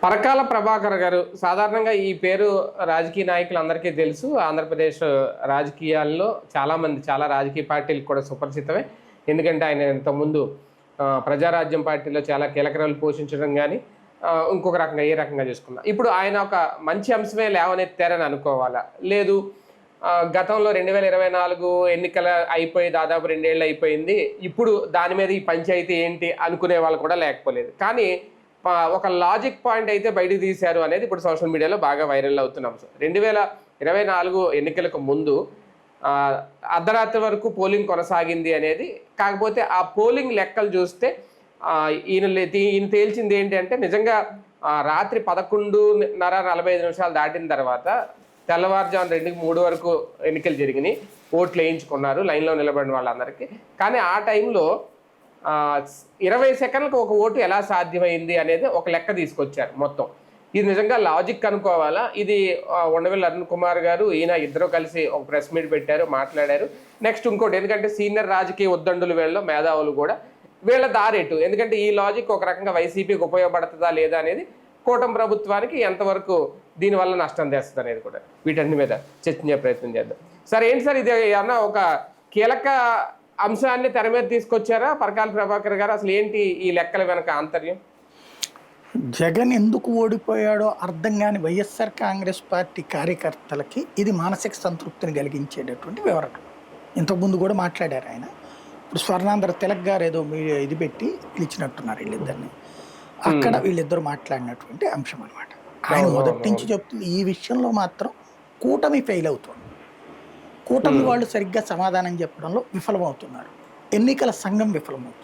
పరకాల ప్రభాకర్ గారు సాధారణంగా ఈ పేరు రాజకీయ నాయకులందరికీ తెలుసు. ఆంధ్రప్రదేశ్ రాజకీయాల్లో చాలామంది చాలా రాజకీయ పార్టీలకు కూడా సుపరిచితమే. ఎందుకంటే ఆయన ఇంతకుముందు ప్రజారాజ్యం పార్టీలో చాలా కీలక రోల్ పోషించడం గానీ, ఇంకొక రకంగా ఏ రకంగా చూసుకున్నా. ఇప్పుడు ఆయన ఒక మంచి అంశమే లేవనెత్తారని అనుకోవాలా? లేదు గతంలో 2024 ఎన్నికల అయిపోయి దాదాపు 2 ఏళ్ళు అయిపోయింది. ఇప్పుడు దాని మీద ఈ పంచాయతీ ఏంటి అనుకునే వాళ్ళు కూడా లేకపోలేదు. కానీ ఒక లాజిక్ పాయింట్ అయితే బయటకు తీశారు అనేది ఇప్పుడు సోషల్ మీడియాలో బాగా వైరల్ అవుతున్న అంశం. 2024 ఎన్నికలకు ముందు అర్ధరాత్రి వరకు పోలింగ్ కొనసాగింది అనేది. కాకపోతే ఆ పోలింగ్ లెక్కలు చూస్తే ఈయన తేల్చింది ఏంటి అంటే నిజంగా రాత్రి 11:45 దాటిన తర్వాత తెల్లవారుజాము 2-3 వరకు ఎన్నికలు జరిగినాయి. ఓట్లు వేయించుకున్నారు లైన్లో నిలబడిన వాళ్ళందరికీ. కానీ ఆ టైంలో 20 సెకండ్లకు ఒక ఓటు ఎలా సాధ్యమైంది అనేది ఒక లెక్క తీసుకొచ్చారు మొత్తం. ఇది నిజంగా లాజిక్ అనుకోవాలా? ఇది ఉండవల్లి అరుణ్ కుమార్ గారు ఈయన ఇద్దరు కలిసి ఒక ప్రెస్ మీట్ పెట్టారు, మాట్లాడారు. నెక్స్ట్ ఇంకోటి, ఎందుకంటే సీనియర్ రాజకీయ ఉద్దండులు వీళ్ళలో మేధావులు కూడా వీళ్ళ దారేటు. ఎందుకంటే ఈ లాజిక్ ఒక రకంగా వైసీపీకి ఉపయోగపడుతుందా లేదా అనేది, కూటమి ప్రభుత్వానికి ఎంతవరకు దీనివల్ల నష్టం తెస్తుంది అనేది కూడా వీటన్ని మీద చర్చించే ప్రయత్నం చేద్దాం. సార్ ఏంటి సార్ ఇది ఏమన్నా ఒక కీలక అంశాన్ని తెర మీద తీసుకొచ్చారా పరకాల ప్రభాకర్ గారు? అసలు ఏంటి ఈ లెక్కల వెనక ఆంతర్యం? జగన్ ఎందుకు ఓడిపోయాడో అర్థం కాని వైఎస్ఆర్ కాంగ్రెస్ పార్టీ కార్యకర్తలకి ఇది మానసిక సంతృప్తిని కలిగించేటటువంటి వివరణ. ఇంతకుముందు కూడా మాట్లాడారు ఆయన. ఇప్పుడు స్వర్ణాంధ్ర తిలక్ గారు ఏదో ఇది పెట్టి పిలిచినట్టున్నారు వీళ్ళిద్దరిని. అక్కడ వీళ్ళిద్దరు మాట్లాడినటువంటి అంశం అనమాట. ఆయన మొదటి నుంచి చెప్తుంది ఈ విషయంలో మాత్రం కూటమి ఫెయిల్ అవుతుంది. కూటమి వాళ్ళు సరిగ్గా సమాధానం చెప్పడంలో విఫలమవుతున్నారు. ఎన్నికల సంఘం విఫలమవుతుంది.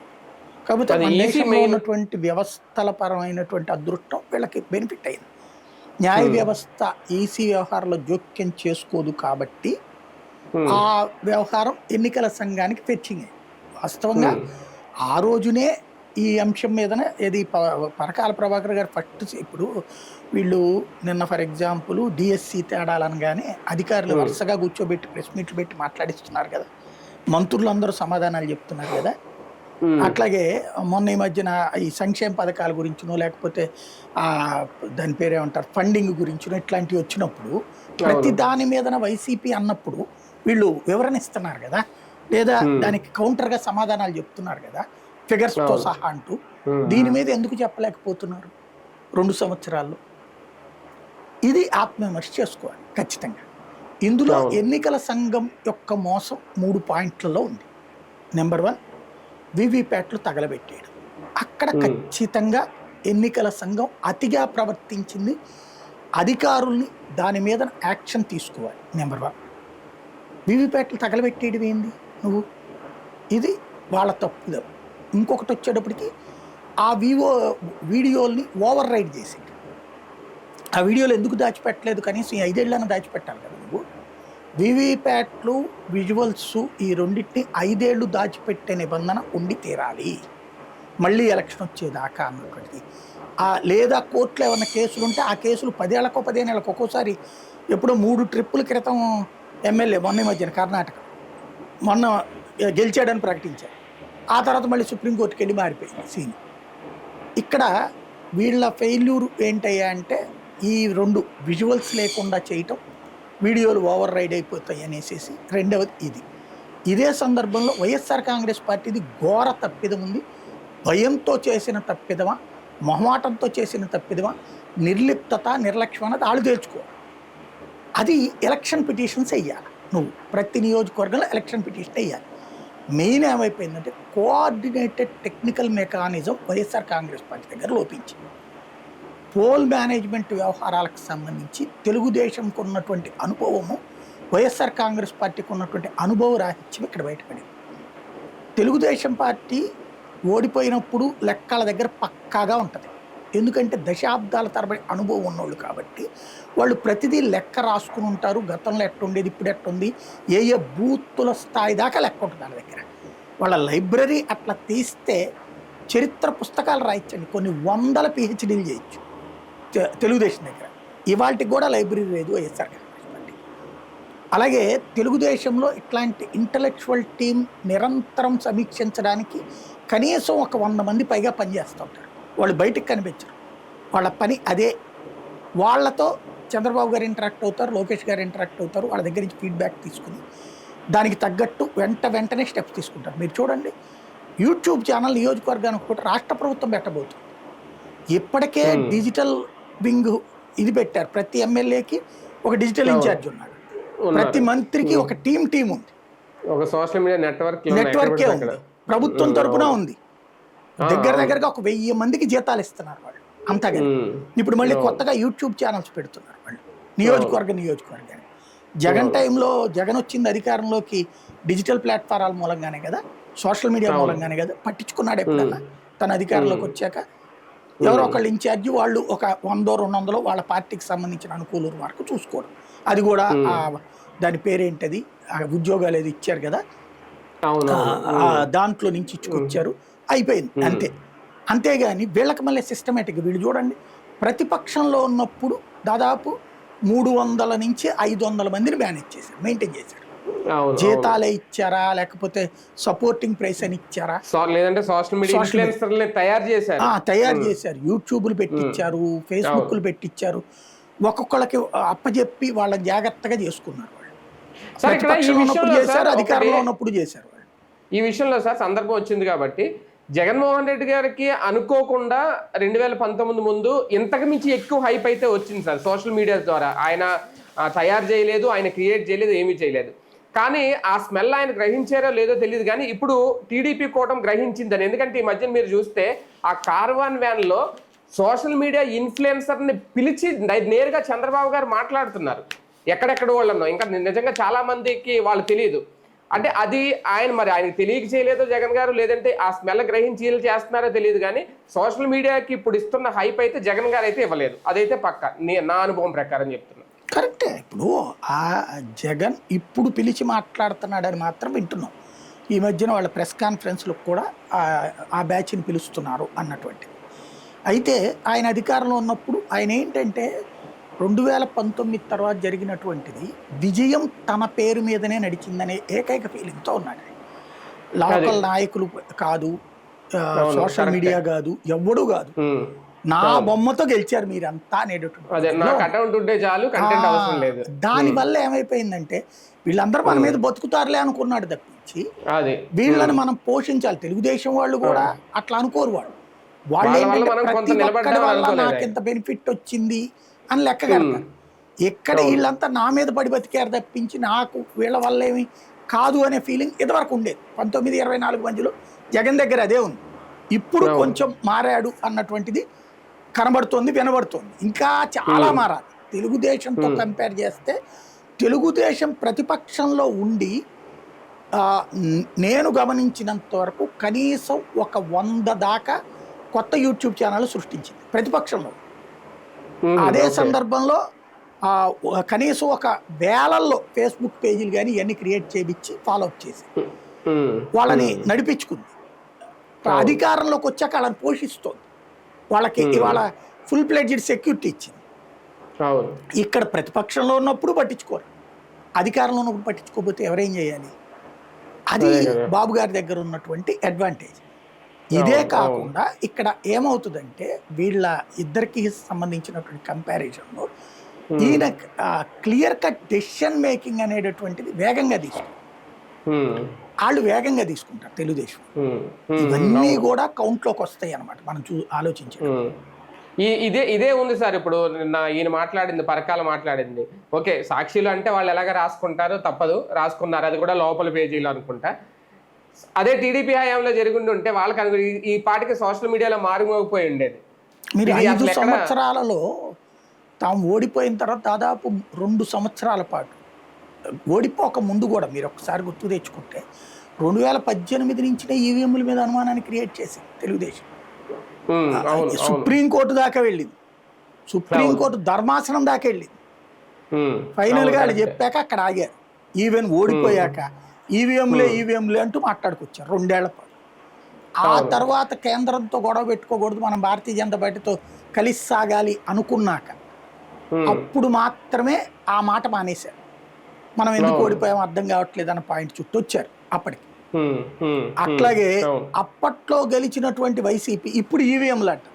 కాబట్టి మన దేశంలో ఉన్నటువంటి వ్యవస్థల పరమైనటువంటి అదృష్టం వీళ్ళకి బెనిఫిట్ అయింది. న్యాయ వ్యవస్థ ఈసీ వ్యవహారంలో జోక్యం చేసుకోదు కాబట్టి ఆ వ్యవహారం ఎన్నికల సంఘానికి ఫెచ్చింగ్ అయింది. వాస్తవంగా ఆ రోజునే ఈ అంశం మీదనే ఏది పరకాల ప్రభాకర్ గారు ఫస్ట్ ఇప్పుడు వీళ్ళు నిన్న ఫర్ ఎగ్జాంపుల్ డిఎస్సి తేడాలనగానే అధికారులు వరుసగా కూర్చోబెట్టి ప్రెస్ మీట్లు పెట్టి మాట్లాడిస్తున్నారు కదా, మంత్రులు అందరూ సమాధానాలు చెప్తున్నారు కదా. అట్లాగే మొన్న ఈ మధ్యన ఈ సంక్షేమ పథకాల గురించినో లేకపోతే దాని పేరేమంటారు ఫండింగ్ గురించినో ఇట్లాంటివి వచ్చినప్పుడు ప్రతి దాని మీదన వైసీపీ అన్నప్పుడు వీళ్ళు వివరణ ఇస్తున్నారు కదా, లేదా దానికి కౌంటర్గా సమాధానాలు చెప్తున్నారు కదా ఫిగర్స్తో సహా అంటూ. దీని మీద ఎందుకు చెప్పలేకపోతున్నారు 2 సంవత్సరాల్లో? ఇది ఆత్మవిమర్శ చేసుకోవాలి ఖచ్చితంగా. ఇందులో ఎన్నికల సంఘం యొక్క మోసం 3 పాయింట్లలో ఉంది. నెంబర్ 1, వీవీప్యాట్లు తగలబెట్టేయడం. అక్కడ ఖచ్చితంగా ఎన్నికల సంఘం అతిగా ప్రవర్తించింది. అధికారుల్ని దాని మీద యాక్షన్ తీసుకోవాలి. నెంబర్ 1, వీవీప్యాట్లు తగలబెట్టేయడం ఏంది నువ్వు, ఇది వాళ్ళ తప్పుదో. ఇంకొకటి వచ్చేటప్పటికి ఆ వీడియోల్ని ఓవర్ రైడ్ చేసి ఆ వీడియోలు ఎందుకు దాచిపెట్టలేదు? కనీసం 5 ఏళ్ళని దాచిపెట్టాలి కదా నువ్వు. వీవీప్యాట్లు విజువల్స్ ఈ రెండింటిని 5 ఏళ్ళు దాచిపెట్టే నిబంధన ఉండి తీరాలి మళ్ళీ ఎలక్షన్ వచ్చేదాకా అన్నప్పటికీ. లేదా కోర్టులో ఏమన్నా కేసులు ఉంటే ఆ కేసులు 10 ఏళ్ళకో 15 ఏళ్ళకో ఒక్కోసారి. ఎప్పుడో 3 ట్రిప్పుల క్రితం ఎమ్మెల్యే మొన్న మధ్యన కర్ణాటక మొన్న గెలిచాడని ప్రకటించారు. ఆ తర్వాత మళ్ళీ సుప్రీంకోర్టుకి వెళ్ళి మారిపోయింది సీన్. ఇక్కడ వీళ్ళ ఫెయిల్యూర్ ఏంటయ్యా అంటే ఈ 2 విజువల్స్ లేకుండా చేయటం, వీడియోలు ఓవర్ రైడ్ అయిపోతాయి అనేసి. రెండవది ఇదే సందర్భంలో వైఎస్ఆర్ కాంగ్రెస్ పార్టీది ఘోర తప్పిదం ఉంది. భయంతో చేసిన తప్పిదమా, మొహమాటంతో చేసిన తప్పిదమా, నిర్లిప్తత నిర్లక్ష్యం అన్నది వాళ్ళు తేల్చుకోవాలి. అది ఎలక్షన్ పిటిషన్స్ వేయాలి. నువ్వు ప్రతి నియోజకవర్గంలో ఎలక్షన్ పిటిషన్ వేయాలి. మెయిన్ ఏమైపోయిందంటే coordinated technical mechanism YSR Congress party దగ్గర లోపించింది. పోల్ మేనేజ్మెంట్ వ్యవహారాలకు సంబంధించి తెలుగుదేశంకు ఉన్నటువంటి అనుభవము, వైఎస్ఆర్ కాంగ్రెస్ పార్టీకి ఉన్నటువంటి అనుభవ రాహిత్యం ఇక్కడ బయటపడింది. తెలుగుదేశం పార్టీ ఓడిపోయినప్పుడు లెక్కల దగ్గర పక్కాగా ఉంటుంది. ఎందుకంటే దశాబ్దాల తరబడి అనుభవం ఉన్నోళ్ళు కాబట్టి వాళ్ళు ప్రతిదీ లెక్క రాసుకుని ఉంటారు. గతంలో ఎట్టుండేది, ఇప్పుడు ఎట్టుంది, ఏ బూతుల స్థాయి దాకా లెక్క ఉంటుంది వాళ్ళ దగ్గర. వాళ్ళ లైబ్రరీ అట్లా తీస్తే చరిత్ర పుస్తకాలు రాయించండి, కొన్ని 100 PhDలు చేయొచ్చు తెలుగుదేశం దగ్గర. ఇవాళకి కూడా లైబ్రరీ లేదు వైఎస్ఆర్ కాంగ్రెస్ పార్టీ. అలాగే తెలుగుదేశంలో ఇట్లాంటి ఇంటలెక్చువల్ టీం నిరంతరం సమీక్షించడానికి కనీసం ఒక 100 మంది పైగా పనిచేస్తూ ఉంటారు. వాళ్ళు బయటకు కనిపించరు. వాళ్ళ పని అదే. వాళ్ళతో చంద్రబాబు గారు ఇంటరాక్ట్ అవుతారు, లోకేష్ గారు ఇంటరాక్ట్ అవుతారు, వాళ్ళ దగ్గర నుంచి ఫీడ్బ్యాక్ తీసుకుని దానికి తగ్గట్టు వెంటనే స్టెప్స్ తీసుకుంటారు. మీరు చూడండి, యూట్యూబ్ ఛానల్ నియోజకవర్గానికి కూడా రాష్ట్ర ప్రభుత్వం పెట్టబోతుంది. ఇప్పటికే డిజిటల్ వింగ్ ఇది పెట్టారు. ప్రతి ఎమ్మెల్యేకి ఒక డిజిటల్ ఇన్ఛార్జ్ ఉన్నాడు, ప్రతి మంత్రికి ఒక టీం ఉంది, ఒక సోషల్ మీడియా నెట్వర్కే ఉంది, ప్రభుత్వం తరపున ఉంది. దగ్గరగా ఒక 1000 మందికి జీతాలు ఇస్తున్నారు వాళ్ళు అంతగా. ఇప్పుడు మళ్ళీ కొత్తగా యూట్యూబ్ ఛానల్స్ పెడుతున్నారు వాళ్ళు నియోజకవర్గానికి. జగన్ టైంలో జగన్ వచ్చింది అధికారంలోకి డిజిటల్ ప్లాట్ఫారాల మూలంగానే కదా, సోషల్ మీడియా మూలంగానే కదా. పట్టించుకున్నాడు ఎప్పుడన్నా తన అధికారంలోకి వచ్చాక? ఎవరో ఒకళ్ళు ఇన్ఛార్జి, వాళ్ళు ఒక 100-200 వాళ్ళ పార్టీకి సంబంధించిన అనుకూల వరకు చూసుకోవడం. అది కూడా దాని పేరేంటది, ఉద్యోగాలు ఏది ఇచ్చారు కదా, దాంట్లో నుంచి ఇచ్చుకొచ్చారు, అయిపోయింది అంతే. అంతేగాని వీళ్ళకి మళ్ళీ సిస్టమేటిక్. వీళ్ళు చూడండి, ప్రతిపక్షంలో ఉన్నప్పుడు దాదాపు 300 నుంచి 500 మందిని మేనేజ్ చేశారు, మెయింటైన్ చేశారు. జీతాలే ఇచ్చారా, లేకపోతే సపోర్టింగ్ ప్రైస్ అని ఇచ్చారా, లేదంటే సోషల్ మీడియా ఇన్ఫ్లుయెన్సర్లని తయారు చేశారు, యూట్యూబ్లు పెట్టించారు, ఫేస్బుక్లు పెట్టించారు, ఒక్కొక్కళ్ళకి అప్పచెప్పి వాళ్ళని జాగ్రత్తగా చేసుకున్నారు. వాళ్ళు చేశారు, అధికారంలో ఉన్నప్పుడు చేశారు. ఈ విషయంలో సార్ సందర్భం వచ్చింది కాబట్టి జగన్మోహన్ రెడ్డి గారికి అనుకోకుండా 2019 ముందు ఇంతకు మించి ఎక్కువ హైప్ అయితే వచ్చింది సార్ సోషల్ మీడియా ద్వారా. ఆయన తయారు చేయలేదు, ఆయన క్రియేట్ చేయలేదు, ఏమీ చేయలేదు. కానీ ఆ స్మెల్ ఆయన గ్రహించారో లేదో తెలియదు. కానీ ఇప్పుడు టీడీపీ కూటమి గ్రహించిందని. ఎందుకంటే ఈ మధ్య మీరు చూస్తే ఆ కార్వాన్ వ్యాన్లో సోషల్ మీడియా ఇన్ఫ్లుయెన్సర్ని పిలిచి నేరుగా చంద్రబాబు గారు మాట్లాడుతున్నారు. ఎక్కడెక్కడ వాళ్ళనో, ఇంకా నిజంగా చాలా మందికి వాళ్ళు తెలియదు. అంటే అది ఆయనకి తెలియక చేయలేదో జగన్ గారు, లేదంటే ఆ స్మెల్ గ్రహించి చేస్తున్నారో తెలియదు. కానీ సోషల్ మీడియాకి ఇప్పుడు ఇస్తున్న హైప్ అయితే జగన్ గారు అయితే ఇవ్వలేదు, అదైతే పక్క, నా అనుభవం ప్రకారం చెప్తున్నా. కరెక్టే. ఇప్పుడు ఆ జగన్ ఇప్పుడు పిలిచి మాట్లాడుతున్నాడని మాత్రం వింటున్నాం. ఈ మధ్యన వాళ్ళ ప్రెస్ కాన్ఫరెన్స్లకు కూడా ఆ బ్యాచ్ని పిలుస్తున్నారు అన్నటువంటి. అయితే ఆయన అధికారంలో ఉన్నప్పుడు ఆయన ఏంటంటే 2019 తర్వాత జరిగినటువంటిది విజయం తన పేరు మీదనే నడిచిందనే ఏకైక ఫీలింగ్తో ఉన్నాడు. లోకల్ నాయకులు కాదు, సోషల్ మీడియా కాదు, ఎవ్వడూ కాదు, నా బొమ్మతో గెలిచారు మీరంతా అనేటటువంటి. దానివల్ల ఏమైపోయిందంటే వీళ్ళందరూ మన మీద బతుకుతారులే అనుకున్నాడు తప్పించి వీళ్ళని మనం పోషించాలి. తెలుగుదేశం వాళ్ళు కూడా అట్లా అనుకోరు. వాళ్ళు ప్రతి ఒక్కడి వల్ల నాకింత బెనిఫిట్ వచ్చింది అని లెక్క కడతారు. ఎక్కడ వీళ్ళంతా నా మీద పడి బతికారు తప్పించి నాకు వీళ్ళ వల్ల ఏమి కాదు అనే ఫీలింగ్ ఇదివరకు ఉండేది. 19-24 మధ్యలో జగన్ దగ్గర అదే ఉంది. ఇప్పుడు కొంచెం మారాడు అన్నటువంటిది కనబడుతోంది, వినబడుతోంది. ఇంకా చాలా మారాలి. తెలుగుదేశంతో కంపేర్ చేస్తే తెలుగుదేశం ప్రతిపక్షంలో ఉండి నేను గమనించినంత వరకు కనీసం ఒక 100 దాకా కొత్త యూట్యూబ్ ఛానల్ సృష్టించింది ప్రతిపక్షంలో. అదే సందర్భంలో కనీసం ఒక వేలల్లో ఫేస్బుక్ పేజీలు కానీ ఇవన్నీ క్రియేట్ చేయించి ఫాలోఅప్ చేసి వాళ్ళని నడిపించుకుంది. అధికారంలోకి వచ్చాక వాళ్ళని పోషిస్తోంది. వాళ్ళకి ఇవాళ ఫుల్ ప్లెడ్జ్డ్ సెక్యూరిటీ ఇచ్చింది. ఇక్కడ ప్రతిపక్షంలో ఉన్నప్పుడు పట్టించుకోరు, అధికారంలో ఉన్నప్పుడు పట్టించుకోకపోతే ఎవరేం చేయాలి? అది బాబు గారి దగ్గర ఉన్నటువంటి అడ్వాంటేజ్. ఇదే కాకుండా ఇక్కడ ఏమవుతుందంటే వీళ్ళ ఇద్దరికి సంబంధించినటువంటి కంపారిజన్లో ఈయన క్లియర్ కట్ డెసిషన్ మేకింగ్ అనేటటువంటిది వేగంగా తీసుకుంటారు. వాళ్ళు వేగంగా తీసుకుంటారు తెలుగుదేశం. ఇవన్నీ కూడా కౌంట్లోకి వస్తాయి అన్నమాట మనం ఆలోచించాలి. ఇదే ఉంది సార్. ఇప్పుడు ఈయన మాట్లాడింది, పరకాల మాట్లాడింది, ఓకే సాక్షిలు అంటే వాళ్ళు ఎలాగ రాసుకుంటారో తప్పదు, రాసుకున్నారు, అది కూడా లోపల పేజీలో అనుకుంటా. అదే టీడీపీ హయాంలో జరిగి ఉంటే వాళ్ళకి ఈ పాటికి సోషల్ మీడియాలో మారుమోగిపోయి ఉండేది. మీరు 5 సంవత్సరాలలో తాము ఓడిపోయిన తర్వాత దాదాపు 2 సంవత్సరాల పాటు ఓడిపోక ముందు కూడా మీరు ఒకసారి గుర్తు తెచ్చుకుంటే 2018 నుంచినే ఈవీఎంల మీద అనుమానాన్ని క్రియేట్ చేసింది తెలుగుదేశం. సుప్రీంకోర్టు దాకా వెళ్ళింది, సుప్రీంకోర్టు ధర్మాసనం దాకా వెళ్ళింది. ఫైనల్గా వాళ్ళు చెప్పాక అక్కడ ఆగారు. ఈవెన్ ఓడిపోయాక ఈవీఎంలే అంటూ మాట్లాడుకొచ్చారు 2 ఏళ్ల పాటు. ఆ తర్వాత కేంద్రంతో గొడవ పెట్టుకోకూడదు, మనం భారతీయ జనతా పార్టీతో కలిసి సాగాలి అనుకున్నాక అప్పుడు మాత్రమే ఆ మాట మానేశారు. మనం ఎందుకు ఓడిపోయామో అర్థం కావట్లేదు అన్న పాయింట్ చుట్టూ వచ్చారు అప్పటికి. అట్లాగే అప్పట్లో గెలిచినటువంటి వైసీపీ ఇప్పుడు ఈవీఎంలు అంట.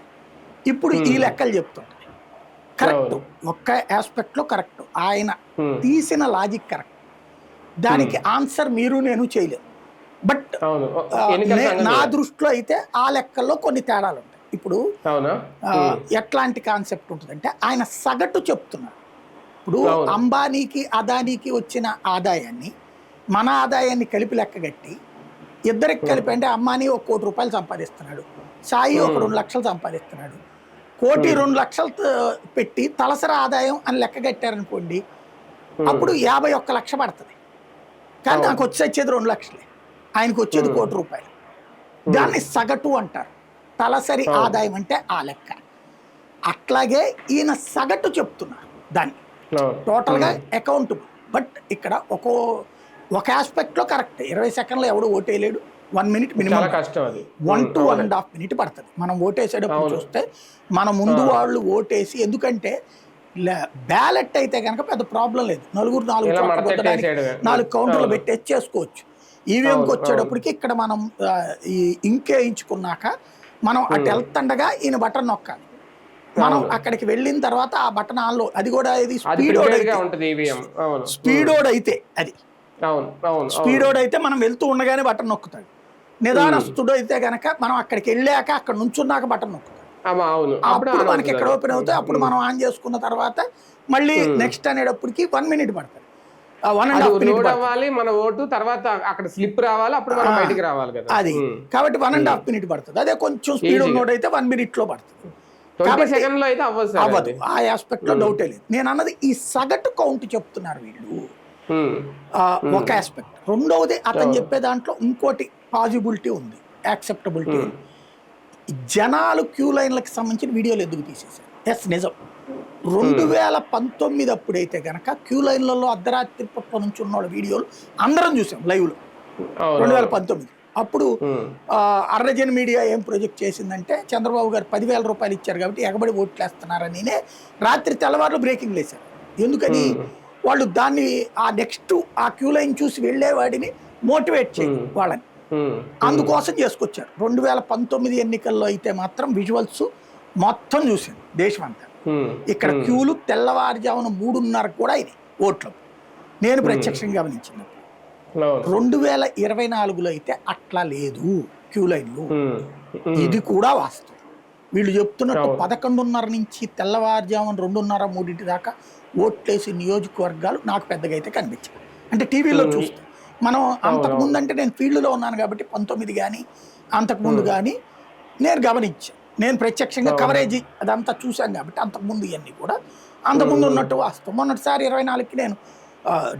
ఇప్పుడు ఈ లెక్కలు చెప్తుంది. కరెక్ట్, ఒక్క ఆస్పెక్ట్లో కరెక్ట్, ఆయన తీసిన లాజిక్ కరెక్ట్, దానికి ఆన్సర్ మీరు నేను చేయలేము. బట్ నా దృష్టిలో అయితే ఆ లెక్కల్లో కొన్ని తేడాలు ఉంటాయి. ఇప్పుడు ఎట్లాంటి కాన్సెప్ట్ ఉంటుందంటే ఆయన సగటు చెప్తున్నారు. ఇప్పుడు అంబానీకి అదానీకి వచ్చిన ఆదాయాన్ని మన ఆదాయాన్ని కలిపి లెక్కగట్టి ఇద్దరికి కలిపి అంటే అంబానీ ఒక ₹1 కోటి సంపాదిస్తున్నాడు, సాయి ఒక 2 లక్షలు సంపాదిస్తున్నాడు, 1,02,00,000 పెట్టి తలసరి ఆదాయం అని లెక్క కట్టారనుకోండి, అప్పుడు 51 లక్ష పడుతుంది. కానీ నాకు వచ్చేది 2 లక్షలే, ఆయనకు వచ్చేది ₹1 కోటి. దాన్ని సగటు అంటారు. తలసరి ఆదాయం అంటే ఆ లెక్క. అట్లాగే ఈయన సగటు చెప్తున్నారు దాన్ని, టోటల్గా అకౌంటబుల్. బట్ ఇక్కడ ఒక ఆస్పెక్ట్లో కరెక్ట్, 20 సెకండ్లో ఎవడు ఓటేయలేడు, 1 మినిట్ మినిమం, 1 to 1.5 మినిట్ పడుతుంది. మనం ఓటేసేటప్పుడు చూస్తే మన ముందు వాళ్ళు ఓటేసి, ఎందుకంటే బ్యాలెట్ అయితే కనుక పెద్ద ప్రాబ్లం లేదు, 4 కౌంటర్లు పెట్టేసి చేసుకోవచ్చు. ఈవీఎంకి వచ్చేటప్పటికి ఇక్కడ మనం ఈ ఇంకేయించుకున్నాక మనం అటు వెళ్తుండగా ఈయన బటన్ నొక్కాలి. మనం అక్కడికి వెళ్ళిన తర్వాత ఆ బటన్ ఆన్లో, అది కూడా ఇది స్పీడోడ్ అయితే అది స్పీడోడ్ అయితే మనం వెళ్తూ ఉండగానే బటన్ నొక్కుతాడు. నిదానస్తుడు అయితే కనుక మనం అక్కడికి వెళ్ళాక అక్కడ నుంచున్నాక బటన్ నొక్కుతాడు. అప్పుడు మనకి ఎక్కడ ఓపెన్ అవుతాయి, అప్పుడు మనం ఆన్ చేసుకున్న తర్వాత మళ్ళీ నెక్స్ట్ అనేటప్పటికి 1 మినిట్ పడుతుంది, 1.5 మినిట్ అవ్వాలి మన ఓటు. తర్వాత అక్కడ స్లిప్ రావాలి, అప్పుడు మనం బయటికి రావాలి కదా. అది కాబట్టి 1.5 మినిట్ పడుతుంది. అదే కొంచెం స్పీడ్ ఉన్నోడు అయితే 1 మినిట్ లో పడుతుంది. అవ్వదు, ఆ ఆస్పెక్ట్ లో డౌటే లేదు. నేను అన్నది ఈ సగటు కౌంట్ చెప్తున్నారు వీళ్ళు, ఒక ఆస్పెక్ట్. రెండవది అతను చెప్పే దాంట్లో ఇంకోటి పాజిబిలిటీ ఉంది, యాక్సెప్టబిలిటీ. జనాలు క్యూ లైన్లకు సంబంధించిన వీడియోలు ఎందుకు తీసేశారు? ఎస్, నిజం. 2019 అప్పుడైతే కనుక క్యూ లైన్లలో అర్ధరాత్రి పూట నుంచి ఉన్న వాళ్ళ వీడియోలు అందరం చూసాం లైవ్లో. 2019 అప్పుడు అర్రజన్ మీడియా ఏం ప్రొజెక్ట్ చేసిందంటే, చంద్రబాబు గారు ₹10,000 ఇచ్చారు కాబట్టి ఎగబడి ఓట్లు వేస్తున్నారని రాత్రి తెల్లవారులు బ్రేకింగ్ వేశారు. ఎందుకని? వాళ్ళు దాన్ని ఆ నెక్స్ట్ ఆ క్యూ లైన్ చూసి వెళ్ళేవాడిని మోటివేట్ చేయాలి వాళ్ళని, అందుకోసం చేసుకొచ్చారు. 2019 ఎన్నికల్లో అయితే మాత్రం విజువల్స్ మొత్తం చూసింది దేశం అంతా. ఇక్కడ క్యూలు తెల్లవారుజామున 3:30 కూడా ఇది ఓట్లు, నేను ప్రత్యక్షంగా గమనించినప్పుడు. 2024లో అయితే అట్లా లేదు క్యూ లైన్లు. ఇది కూడా వాస్తవం. వీళ్ళు చెప్తున్నట్టు 11:30 నుంచి తెల్లవారుజామున 2:30, 3 దాకా ఓట్లేసి నియోజకవర్గాలు నాకు పెద్దగా అయితే కనిపించాయి. అంటే టీవీలో చూస్తే మనం అంతకుముందు, అంటే నేను ఫీల్డ్లో ఉన్నాను కాబట్టి 19 కానీ అంతకుముందు కానీ నేను గమనించాను. నేను ప్రత్యక్షంగా కవరేజీ అదంతా చూశాను కాబట్టి అంతకుముందు ఇవన్నీ కూడా అంతకుముందు ఉన్నట్టు వాస్తవం. మొన్నటిసారి 24కి నేను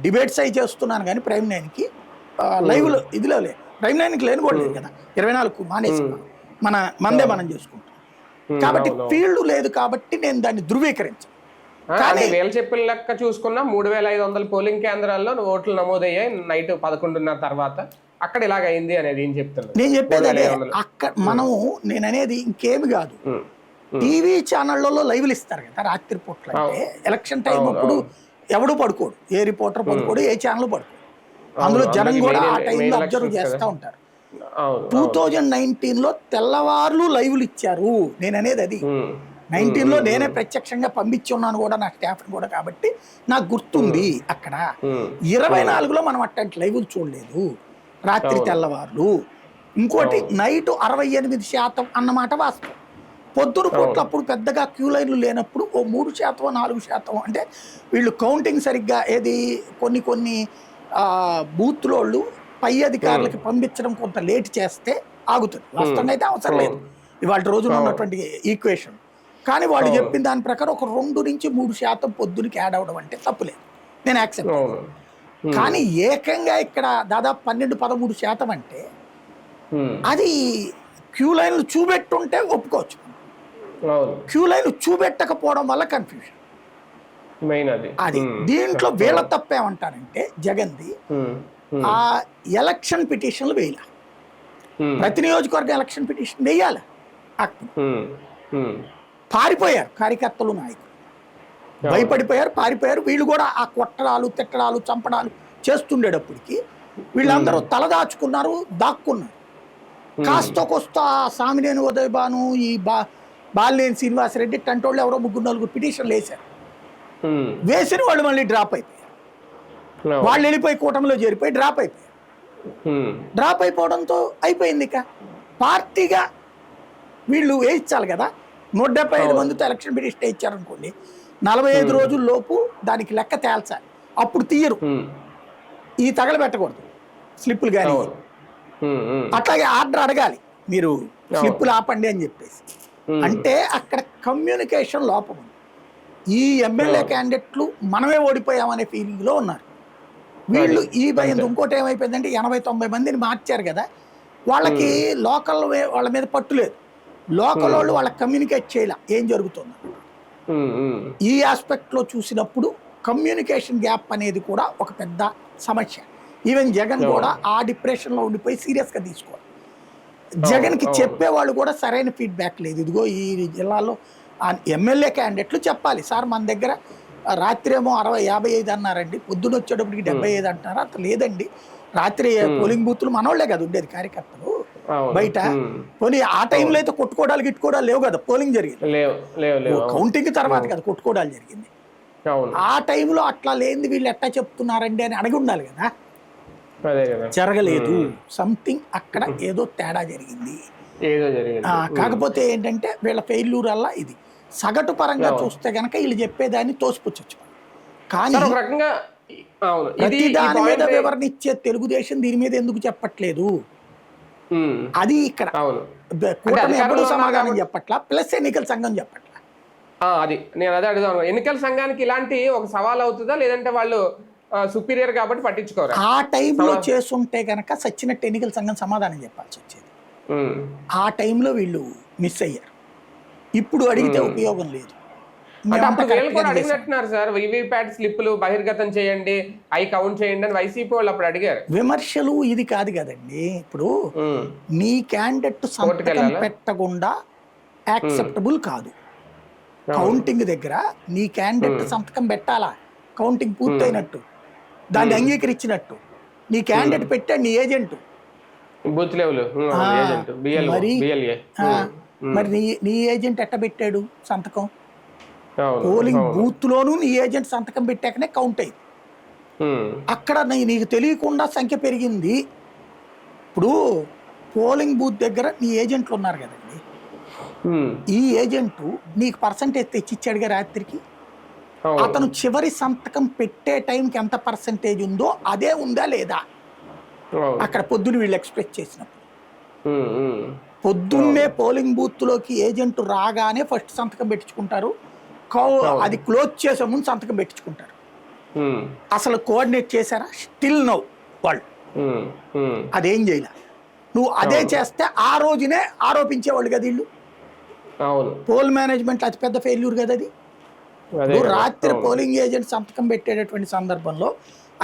డిబేట్స్ అయి చేస్తున్నాను కానీ ప్రైమ్ 9కి లైవ్లో ఇదిలో లేదు, ప్రైమ్ 9కి లేని కూడా లేదు కదా, 24కు మానేసి మనదే మనం చేసుకుంటాం. కాబట్టి ఫీల్డ్ లేదు కాబట్టి నేను దాన్ని ధృవీకరించాను. కానీ వీళ్ళు చెప్పిన లెక్క చూసుకున్నా 3,500 పోలింగ్ కేంద్రాల్లో ఓట్లు నమోదయ్యాయి నైట్ 11:30 తర్వాత. అక్కడ ఇలాగైంది అనేది ఏం చెప్తున్నారు? నేను చెప్పేది అదే. అక్కడ మనము, నేను అనేది ఇంకేమి కాదు, టీవీ ఛానళ్లలో లైవ్లు ఇస్తారు కదా రాత్రి పూట్ల. అంటే ఎలక్షన్ టైం అప్పుడు ఎవడు పడుకోడు, ఏ రిపోర్టర్ పడుకోడు, ఏ ఛానల్ పడుకోడు. అందులో జనం కూడా ఆ టైంలో అబ్జర్వ్ చేస్తూ ఉంటారు. 2019లో తెల్లవార్లు లైవ్లు ఇచ్చారు. నేను అనేది అది 19లో నేనే ప్రత్యక్షంగా పంపించి ఉన్నాను కూడా నా స్టాఫ్ కూడా, కాబట్టి నాకు గుర్తుంది. అక్కడ 24లో మనం అట్లాంటి లైవ్లు చూడలేదు, రాత్రి తెల్లవార్లు. ఇంకోటి నైట్ 68% అన్నమాట వాస్తవం. పొద్దున పూట్ల అప్పుడు పెద్దగా క్యూ లైన్లు లేనప్పుడు ఓ 3%, 4%, అంటే వీళ్ళు కౌంటింగ్ సరిగ్గా ఏది కొన్ని బూత్లోళ్ళు పై అధికారులకి పంపించడం కొంత లేట్ చేస్తే ఆగుతుంది. వాస్తవంగా అయితే అవసరం లేదు ఇవాళ రోజున ఉన్నటువంటి ఈక్వేషన్. కానీ వాళ్ళు చెప్పిన దాని ప్రకారం ఒక 2 నుంచి 3% పొద్దునకి యాడ్ అవ్వడం అంటే తప్పులేదు, నేను యాక్సెప్ట్. కానీ ఏకంగా ఇక్కడ దాదాపు 12-13% అంటే అది క్యూ లైన్లు చూపెట్టుంటే ఒప్పుకోవచ్చు. క్యూ లైన్ చూపెట్టకపోవడం వల్ల కన్ఫ్యూజన్ అది. దీంట్లో వీళ్ళ తప్పేమంటారంటే జగన్ది, ఆ ఎలక్షన్ పిటిషన్లు వేయాల, ప్రతి నియోజకవర్గం ఎలక్షన్ పిటిషన్ వేయాలి. పారిపోయారు కార్యకర్తలు, నాయకులు భయపడిపోయారు, పారిపోయారు. వీళ్ళు కూడా ఆ కొట్టడాలు, తిట్టడాలు, చంపడాలు చేస్తుండేటప్పటికి వీళ్ళందరూ తలదాచుకున్నారు, దాక్కున్నారు. కాస్త కొస్త సామినేని ఉదయభాను, ఈ బాలినేని శ్రీనివాసరెడ్డి టంటోళ్ళు ఎవరో ముగ్గురు నలుగురు పిటిషన్లు వేశారు. ఉమ్. వేసిన వాళ్ళు మళ్ళీ డ్రాప్ అయిపోయారు. అవును. వాళ్ళు వెళ్ళిపోయి కూటమిలో చేరిపోయి డ్రాప్ అయిపోయారు. ఉమ్. డ్రాప్ అయిపోవడంతో అయిపోయింది. ఇక పార్టీగా వీళ్ళు వేయించాలి కదా. 175 మందితో ఎలక్షన్ పిటిషన్ ఇచ్చారనుకోండి, 45 రోజుల్లోపు దానికి లెక్క తేల్చాలి. అప్పుడు తీయరు, ఉమ్. ఈ తగలబెట్టకూడదు స్లిప్పులు కానీ. అవును. ఉమ్. ఉమ్. అట్లాగే ఆర్డర్ అడగాలి, మీరు స్లిప్పులు ఆపండి అని చెప్పేసి. అంటే అక్కడ కమ్యూనికేషన్ లోపం ఉంది. ఈ ఎమ్మెల్యే క్యాండిడేట్లు మనమే ఓడిపోయామనే ఫీలింగ్లో ఉన్నారు వీళ్ళు. ఈ భయం. ఇంకోటి ఏమైపోయిందంటే 80-90 మందిని మార్చారు కదా, వాళ్ళకి లోకల్ వాళ్ళ మీద పట్టులేదు. లోకల్ వాళ్ళు వాళ్ళకి కమ్యూనికేట్ చేయాల ఏం జరుగుతుంది. ఈ ఆస్పెక్ట్లో చూసినప్పుడు కమ్యూనికేషన్ గ్యాప్ అనేది కూడా ఒక పెద్ద సమస్య. ఈవెన్ జగన్ కూడా ఆ డిప్రెషన్లో ఉండిపోయి సీరియస్గా తీసుకోవాలి. జగన్కి చెప్పేవాళ్ళు కూడా సరైన ఫీడ్బ్యాక్ లేదు. ఇదిగో ఈ జిల్లాలో ఎమ్మెల్యే క్యాండిడేట్లు చెప్పాలి, సార్ మన దగ్గర రాత్రి ఏమో 60-55 అన్నారండి, పొద్దున వచ్చేటప్పటికి 75 అంటున్నారు. అంత లేదండి, రాత్రి పోలింగ్ బూత్లు మనోళ్లే కదా ఉండేది కార్యకర్తలు బయట. పోనీ ఆ టైంలో అయితే కొట్టుకోవడాలు గిట్టుకోవడాలు లేవు కదా, పోలింగ్ జరిగింది కౌంటింగ్ తర్వాత కదా కొట్టుకోవడాలు జరిగింది. ఆ టైంలో అట్లా లేనిది వీళ్ళు ఎట్టా చెప్తున్నారండి అని అడిగి ఉండాలి కదా. జరగలేదు, సంథింగ్ అక్కడ ఏదో తేడా జరిగింది. కాకపోతే ఏంటంటే వీళ్ళ ఫెయిల్యూర్ వల్ల ఇది సగటు పరంగా చూస్తే గనక వీళ్ళు చెప్పేదాన్ని తోసిపుచ్చొచ్చు. కానీ ప్రతి దాని మీద వివరణ ఇచ్చే తెలుగుదేశం దీని మీద ఎందుకు చెప్పట్లేదు, అది ఇక్కడ కూటమి ఎప్పుడు సమాధానం చెప్పట్లా, ప్లస్ ఎన్నికల సంఘం చెప్పట్లా. అది నేను అదే అడుగుదాను, ఎన్నికల సంఘానికి ఇలాంటి ఒక సవాల్ అవుతుందా, లేదంటే వాళ్ళు సుపీరియర్ కాబట్టి పట్టించుకోరు? ఆ టైంలో చేస్తుంటే గనక సచ్చినట్టు ఎన్నికల సంఘం సమాధానం చెప్పాల్సి వచ్చేది. ఆ టైంలో వీళ్ళు మిస్ అయ్యారు. ఇప్పుడు అడిగితే ఉపయోగం లేదు. అడిగినట్టున్నారు సార్, వివిప్యాట్ స్లిప్పులు బహిర్గతం చేయండి, అవి కౌంట్ చేయండి అని వైసీపీ వాళ్ళు అప్పుడు అడిగారు. విమర్శలు ఇది కాదు కదండి. ఇప్పుడు నీ క్యాండిడేట్ సంతకం పెట్టకుండా యాక్సెప్టబుల్ కాదు. కౌంటింగ్ దగ్గర నీ క్యాండిడేట్ సంతకం పెట్టాలా, కౌంటింగ్ పూర్తయినట్టు, దాన్ని అంగీకరించినట్టు. నీ క్యాండిడేట్ పెట్టాడు నీ ఏజెంట్, బూత్ లెవెల్ మరి నీ ఏజెంట్ ఎట్ట పెట్టాడు సంతకం? పోలింగ్ బూత్ లోను నీ ఏజెంట్ సంతకం పెట్టాకనే కౌంట్ అయింది. అక్కడ నీకు తెలియకుండా సంఖ్య పెరిగింది. ఇప్పుడు పోలింగ్ బూత్ దగ్గర నీ ఏజెంట్లు ఉన్నారు కదండి, ఈ ఏజెంట్ నీకు పర్సంటేజ్ తెచ్చిచ్చాడుగా రాత్రికి. అతను చివరి సంతకం పెట్టే టైంకి ఎంత పర్సంటేజ్ ఉందో అదే ఉందా లేదా అక్కడ పొద్దున వీళ్ళు ఎక్స్ప్రెస్ చేసినప్పుడు. పొద్దున్నే పోలింగ్ బూత్ లోకి ఏజెంట్ రాగానే ఫస్ట్ సంతకం పెట్టించుకుంటారు, అది క్లోజ్ చేసే ముందు సంతకం పెట్టించుకుంటారు. అసలు కోఆర్డినేట్ చేశారా? స్టిల్ నౌ వాళ్ళు అదేం చేయలే. నువ్వు అదే చేస్తే ఆ రోజునే ఆరోపించేవాళ్ళు కదా వీళ్ళు. పోల్ మేనేజ్మెంట్ అతిపెద్ద ఫెయిల్యూర్ కదా అది. నువ్వు రాత్రి పోలింగ్ ఏజెంట్ సంతకం పెట్టేటటువంటి సందర్భంలో,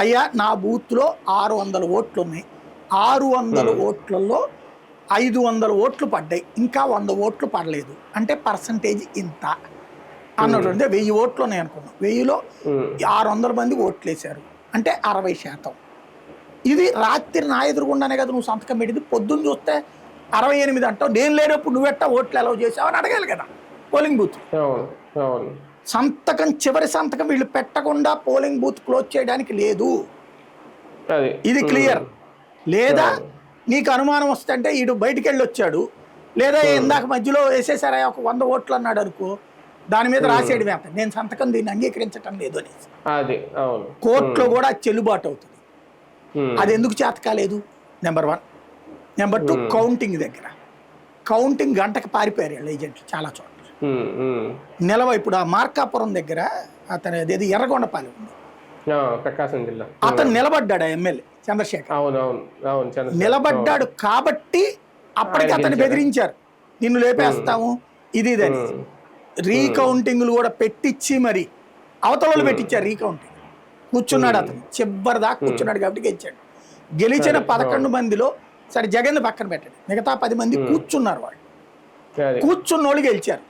అయ్యా నా బూత్లో 600 ఓట్లు ఉన్నాయి, 600 ఓట్లలో 500 ఓట్లు పడ్డాయి, ఇంకా 100 ఓట్లు పడలేదు, అంటే పర్సంటేజ్ ఇంత అన్నటువంటి 1000 ఓట్లు ఉన్నాయి అనుకున్నాం, 1000లో 600 మంది ఓట్లు వేశారు అంటే 60%. ఇది రాత్రి నా ఎదురుగుండానే కదా నువ్వు సంతకం పెట్టింది. పొద్దున్న చూస్తే 68 అంటావు, నేను లేనప్పుడు నువ్వెట్టా ఓట్లు అలౌ చేసావు అని అడగాలి కదా పోలింగ్ బూత్. సంతకం చివరి సంతకం వీళ్ళు పెట్టకుండా పోలింగ్ బూత్ క్లోజ్ చేయడానికి లేదు, ఇది క్లియర్. లేదా నీకు అనుమానం వస్తుంటే ఈడు బయటికి వెళ్ళి వచ్చాడు, లేదా ఇందాక మధ్యలో వేసేసారా ఒక 100 ఓట్లు అన్నాడు అనుకో, దాని మీద రాసేయడం వేత నేను సంతకం దీన్ని అంగీకరించటం లేదు అనేసి కోర్టులో కూడా చెల్లుబాటు అవుతుంది. అది ఎందుకు చేత కాలేదు? నెంబర్ 1. నెంబర్ 2, కౌంటింగ్ దగ్గర కౌంటింగ్ గంటకు పారిపోయారు వీళ్ళ ఏజెంట్లు చాలా చోట్ల. ఇప్పుడు ఆ మార్కాపురం దగ్గర అతను అదేది ఎర్రగొండపాలెం ఉంది, ప్రకాశం జిల్లా, అతను నిలబడ్డాడు ఎమ్మెల్యే చంద్రశేఖర్. నిలబడ్డాడు కాబట్టి అప్పటికి అతన్ని బెదిరించారు, నిన్ను లేపేస్తాము ఇది ఇదని. రీకౌంటింగ్లు కూడా పెట్టించి మరి అవతల వాళ్ళు పెట్టించారు రీకౌంటింగ్. కూర్చున్నాడు అతను, చివరి దాకా కూర్చున్నాడు కాబట్టి గెలిచాడు. గెలిచిన 11 మందిలో సరే జగన్ పక్కన పెట్టాడు, మిగతా 10 మంది కూర్చున్నారు. వాళ్ళు కూర్చున్న వాళ్ళు గెలిచారు.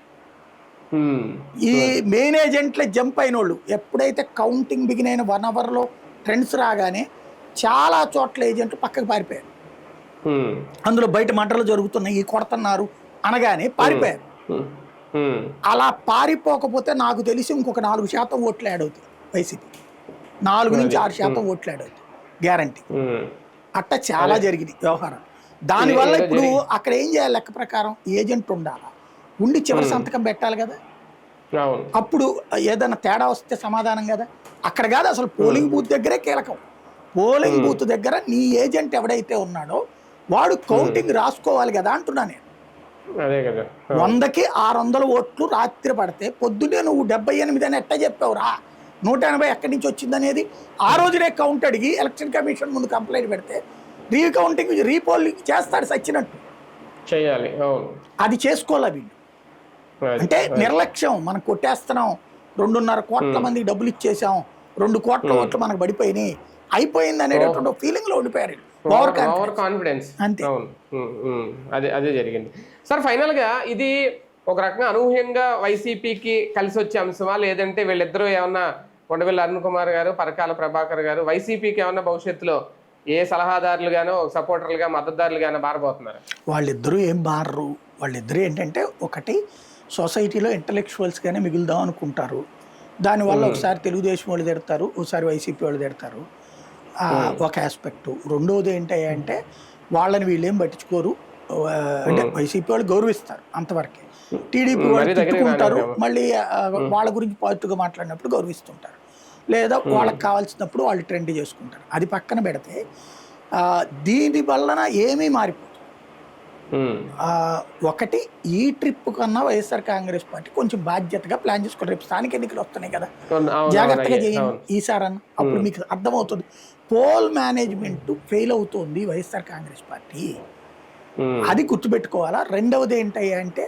ఈ మెయిన్ ఏజెంట్లే జంప్ అయిన వాళ్ళు. ఎప్పుడైతే కౌంటింగ్ బిగిన్ అయిన 1 అవర్లో ట్రెండ్స్ రాగానే చాలా చోట్ల ఏజెంట్లు పక్కకు పారిపోయారు. అందులో బయట మంటలు జరుగుతున్నాయి, కొడుతున్నారు అనగానే పారిపోయారు. ఉమ్, అలా పారిపోకపోతే నాకు తెలిసి ఇంకొక 4% ఓట్లు యాడ్ అవుతాయి వైసీపీ. 4-6% ఓట్లు యాడ్ అవుతాయి గ్యారంటీ. ఉమ్. అట్ట చాలా అదే జరిగింది వ్యవహారం. దానివల్ల ఏదో ఇప్పుడు జరిగి అక్కడ ఏం చేయాలి, లెక్క ప్రకారం ఏజెంట్ ఉండాలా, ఉండి చివరి ఉమ్, సంతకం పెట్టాలి కదా. అవును. అప్పుడు ఏదైనా తేడా వస్తే సమాధానం కదా. అక్కడ కాదు, అసలు ఉమ్, పోలింగ్ బూత్ దగ్గరే కీలకం. పోలింగ్ ఉమ్, బూత్ దగ్గర నీ ఏజెంట్ ఎవడైతే ఉన్నాడో వాడు ఉమ్. కౌంటింగ్ రాసుకోవాలి కదా అంటున్నా నేను. అదే కదా. అవును. 100కి 600 ఓట్లు రాత్రి పడితే పొద్దున్నే నువ్వు 78 అని ఎట్టా చెప్పావురా, 180 ఎక్కడి నుంచి వచ్చిందనేది ఆ రోజునే కౌంట్ అడిగి ఎలక్షన్ కమిషన్ ముందు కంప్లైంట్ పెడితే రీకౌంటింగ్ రీపోలింగ్ చేస్తాడు సచ్చినట్టు. చెయ్యాలి. అవును. అది చేసుకోవాలి వీళ్ళు. అది అంటే అది నిర్లక్ష్యం, మనం కొట్టేస్తున్నాం, 2.5 కోట్ల ఉమ్. మందికి డబ్బులు ఇచ్చేసాం, 2 కోట్ల ఉమ్. ఓట్లు మనకు పడిపోయినాయి, అయిపోయింది అనేటటువంటి ఫీలింగ్ లో ఉండిపోయారు. Over over confidence confidence. అంతే. అవును. అదే అదే జరిగింది సార్. ఫైనల్గా ఇది ఒక రకంగా అనూహ్యంగా వైసీపీకి కలిసి వచ్చే అంశమా, లేదంటే వీళ్ళిద్దరూ ఏమన్నా కొండవెల్లి అరుణ్ కుమార్ గారు, పరకాల ప్రభాకర్ గారు వైసీపీకి ఏమన్నా భవిష్యత్తులో ఏ సలహాదారులుగానో, సపోర్టర్లుగా, మద్దతుదారులుగానో మారబోతున్నారు? వాళ్ళిద్దరూ ఏం మారరు. వాళ్ళిద్దరూ ఏంటంటే, ఒకటి సొసైటీలో ఇంటలెక్చువల్స్గానే మిగులుదాం అనుకుంటారు. దానివల్ల ఒకసారి తెలుగుదేశం వాళ్ళు తిడతారు, ఒకసారి వైసీపీ వాళ్ళు తిడతారు. ఒక ఆస్పెక్టు. రెండోది ఏంటి అంటే, వాళ్ళని వీళ్ళేం పట్టించుకోరు. అంటే వైసీపీ వాళ్ళు గౌరవిస్తారు అంతవరకే. టీడీపీ వాళ్ళు మరీ దగ్గరికి తిట్టుకుంటారు, రానివ్వరేమో. మళ్ళీ వాళ్ళ గురించి పాజిటివ్గా మాట్లాడినప్పుడు గౌరవిస్తుంటారు. లేదా వాళ్ళకి కావాల్సినప్పుడు వాళ్ళు ట్రెండ్ చేసుకుంటారు. అది పక్కన పెడితే దీని వలన ఏమీ మారిపోతుంది. ఒకటి, ఈ ట్రిప్ కన్నా వైఎస్ఆర్ కాంగ్రెస్ పార్టీ కొంచెం బాధ్యతగా ప్లాన్ చేసుకోండి. రేపు స్థానిక ఎన్నికలు వస్తున్నాయి కదా, జాగ్రత్తగా చేయండి ఈసారన్న. అప్పుడు మీకు అర్థమవుతుంది పోల్ మేనేజ్మెంట్ ఫెయిల్ అవుతుంది వైఎస్ఆర్ కాంగ్రెస్ పార్టీ. అది గుర్తుపెట్టుకోవాలా. రెండవది ఏంటి అంటే,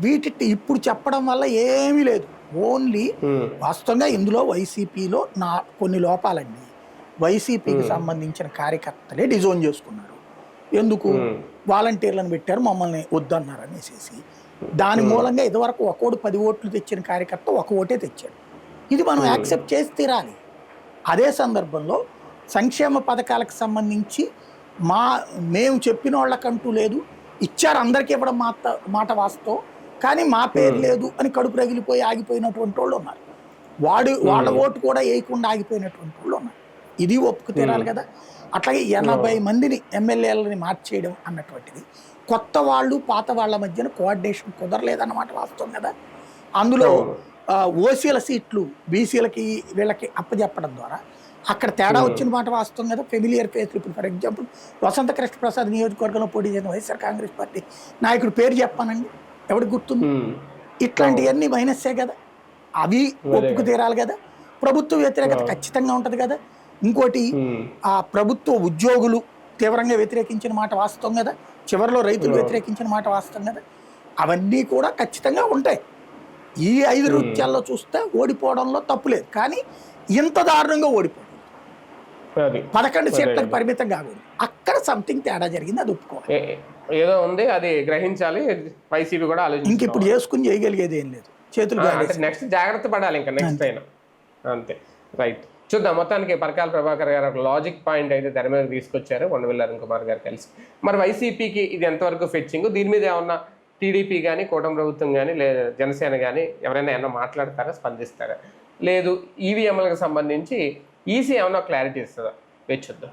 వీటి ఇప్పుడు చెప్పడం వల్ల ఏమీ లేదు. ఓన్లీ వాస్తవంగా ఇందులో వైసీపీలో కొన్ని లోపాలండి. వైసీపీకి సంబంధించిన కార్యకర్తలే డిజోన్ చేసుకున్నారు. ఎందుకు వాలంటీర్లను పెట్టారు, మమ్మల్ని వద్దన్నారు అనేసి. దాని మూలంగా ఇదివరకు ఒకోడు 10 ఓట్లు తెచ్చిన కార్యకర్త 1 ఓటే తెచ్చాడు. ఇది మనం యాక్సెప్ట్ చేసి తీరాలి. అదే సందర్భంలో సంక్షేమ పథకాలకు సంబంధించి మేము చెప్పిన వాళ్ళకంటూ లేదు, ఇచ్చారు అందరికీ ఇవ్వడం మాట వాస్తవం, కానీ మా పేరు లేదు అని కడుపు రగిలిపోయి ఆగిపోయినటువంటి వాళ్ళు ఉన్నారు. వాళ్ళ ఓటు కూడా వేయకుండా ఆగిపోయినటువంటి వాళ్ళు ఉన్నారు. ఇది ఒప్పుకు తీరాలి కదా. అట్లాగే 80 మందిని ఎమ్మెల్యేలని మార్చేయడం అన్నటువంటిది, కొత్త వాళ్ళు పాత వాళ్ళ మధ్యన కోఆర్డినేషన్ కుదరలేదన్నమాట వాస్తవం కదా. అందులో ఓసీల సీట్లు బీసీలకి వీళ్ళకి అప్పచెప్పడం ద్వారా అక్కడ తేడా వచ్చిన మాట వాస్తవం కదా. Familiar face. ఇప్పుడు ఫర్ ఎగ్జాంపుల్ వసంత కృష్ణ ప్రసాద్ నియోజకవర్గంలో పోటీ చేసిన వైఎస్ఆర్ కాంగ్రెస్ పార్టీ నాయకుడు పేరు చెప్పానండి, ఎవరికి గుర్తుంది? ఇట్లాంటివన్నీ మైనస్సే కదా. అవి ఒప్పుకు తీరాలి కదా. ప్రభుత్వ వ్యతిరేకత ఖచ్చితంగా ఉంటుంది కదా. ఇంకోటి, ఆ ప్రభుత్వ ఉద్యోగులు తీవ్రంగా వ్యతిరేకించిన మాట వాస్తవం కదా. చివరిలో రైతులు వ్యతిరేకించిన మాట వాస్తవం కదా. అవన్నీ కూడా ఖచ్చితంగా ఉంటాయి. ఈ 5 నృత్యాల్లో చూస్తే ఓడిపోవడంలో తప్పులేదు, కానీ ఇంత దారుణంగా ఓడిపోయింది. 11 సీట్లకు పరిమితం కాకూడదు. అక్కడ సంథింగ్ తేడా జరిగింది, అది ఒప్పుకోవాలి. ఏదో ఉంది, అది గ్రహించాలి. వైసీపీ కూడా ఆలోచించాలి. ఇంక ఇప్పుడు చేసుకుని చేయగలిగేది ఏం లేదు, చేతులు. నెక్స్ట్ జాగ్రత్త పడాలి ఇంకా నెక్స్ట్ అయినా. అంతే. రైట్. చూద్దాం. మొత్తానికి పరకాల ప్రభాకర్ గారు ఒక లాజిక్ పాయింట్ అయితే తెర మీద తీసుకొచ్చారు కొండవెల్లి అరుణ్ కుమార్ గారు కలిసి. మరి వైసీపీకి ఇది ఎంతవరకు ఫెచ్చింగ్? దీని మీద ఏమన్నా టీడీపీ కానీ, కూటమి ప్రభుత్వం కానీ, లేదా జనసేన కానీ ఎవరైనా ఏమన్నా మాట్లాడతారా, స్పందిస్తారా? లేదు ఈవీఎంలకు సంబంధించి ఈసీ ఏమన్నా క్లారిటీ ఇస్తుందా? వేచి చూద్దాం.